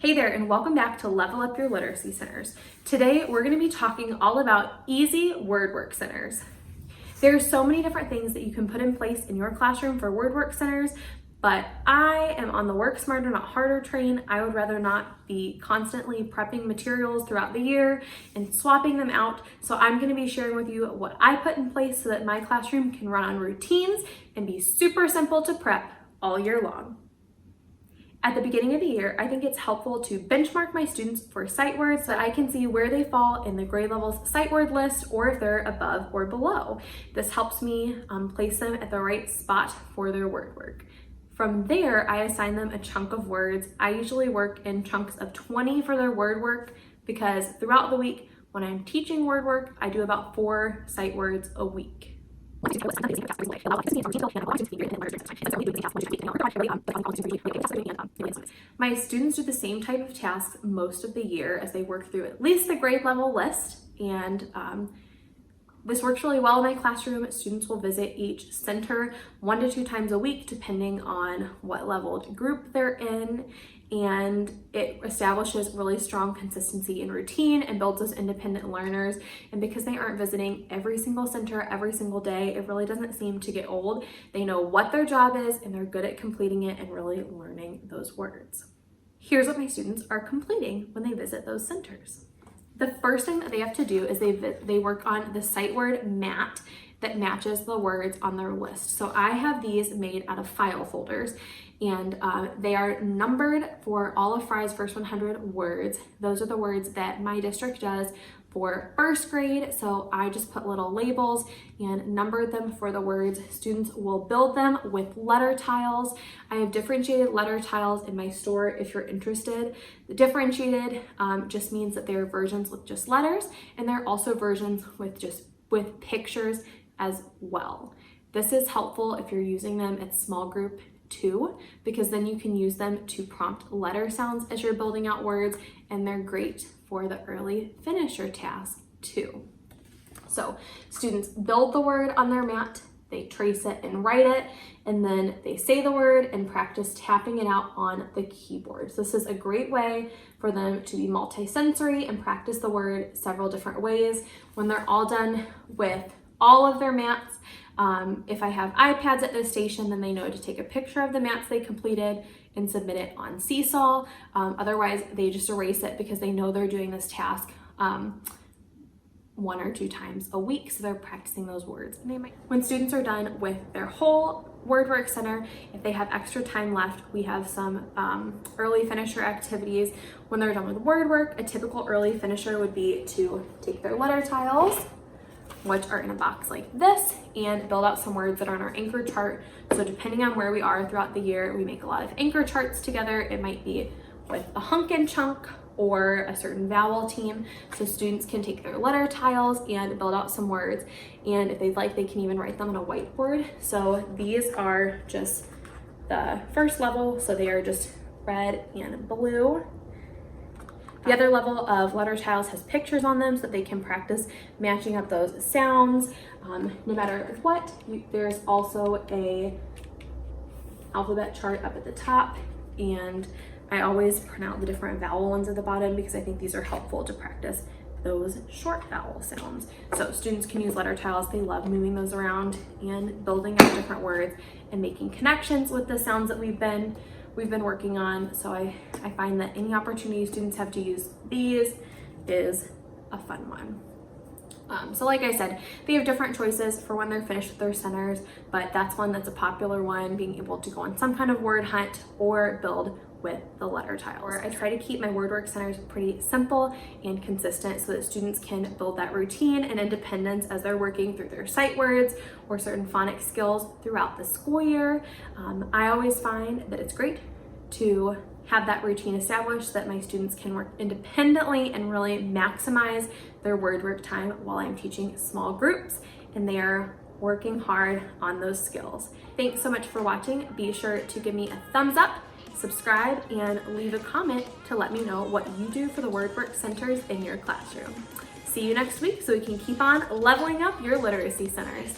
Hey there, and welcome back to Level Up Your Literacy Centers. Today, we're going to be talking all about easy word work centers. There are so many different things that you can put in place in your classroom for word work centers, but I am on the work smarter, not harder train. I would rather not be constantly prepping materials throughout the year and swapping them out. So I'm going to be sharing with you what I put in place so that my classroom can run on routines and be super simple to prep all year long. At the beginning of the year, I think it's helpful to benchmark my students for sight words so that I can see where they fall in the grade level's sight word list or if they're above or below. This helps me place them at the right spot for their word work. From there, I assign them a chunk of words. I usually work in chunks of 20 for their word work because throughout the week, when I'm teaching word work, I do about 4 sight words a week. My students do the same type of tasks most of the year as they work through at least the grade level list, and this works really well in my classroom. Students will visit each center 1 to 2 times a week depending on what leveled group they're in, and it establishes really strong consistency and routine and builds us independent learners. And because they aren't visiting every single center every single day, it really doesn't seem to get old. They know what their job is and they're good at completing it and really learning those words. Here's what my students are completing when they visit those centers. The first thing that they have to do is they work on the sight word mat that matches the words on their list. So I have these made out of file folders, and they are numbered for all of Fry's first 100 words. Those are the words that my district does for first grade, so I just put little labels and numbered them for the words. Students will build them with letter tiles. I have differentiated letter tiles in my store if you're interested. The differentiated just means that there are versions with just letters, and there are also versions with pictures as well. This is helpful if you're using them at small group too, because then you can use them to prompt letter sounds as you're building out words, and they're great for the early finisher task too. So students build the word on their mat, they trace it and write it, and then they say the word and practice tapping it out on the keyboard. So this is a great way for them to be multisensory and practice the word several different ways. When they're all done with all of their mats, if I have iPads at the station, then they know to take a picture of the mats they completed and submit it on Seesaw. Otherwise, they just erase it because they know they're doing this task 1 or 2 times a week, so they're practicing those words. When students are done with their whole word work center, if they have extra time left, we have some early finisher activities. When they're done with word work, a typical early finisher would be to take their letter tiles, which are in a box like this, and build out some words that are on our anchor chart. So depending on where we are throughout the year, we make a lot of anchor charts together. It might be with a hunk and chunk or a certain vowel team, so students can take their letter tiles and build out some words, and if they'd like, they can even write them on a whiteboard. So these are just the first level, so they are just red and blue. The other level of letter tiles has pictures on them so that they can practice matching up those sounds. No matter what, there's also a alphabet chart up at the top, and I always print out the different vowel ones at the bottom because I think these are helpful to practice those short vowel sounds. So students can use letter tiles. They love moving those around and building out different words and making connections with the sounds that we've been working on. So I find that any opportunity students have to use these is a fun one. So like I said, they have different choices for when they're finished with their centers, but that's one that's a popular one, being able to go on some kind of word hunt or build with the letter tiles. I try to keep my word work centers pretty simple and consistent so that students can build that routine and independence as they're working through their sight words or certain phonics skills throughout the school year. I always find that it's great to have that routine established so that my students can work independently and really maximize their word work time while I'm teaching small groups and they are working hard on those skills. Thanks so much for watching. Be sure to give me a thumbs up, subscribe, and leave a comment to let me know what you do for the word work centers in your classroom. See you next week so we can keep on leveling up your literacy centers.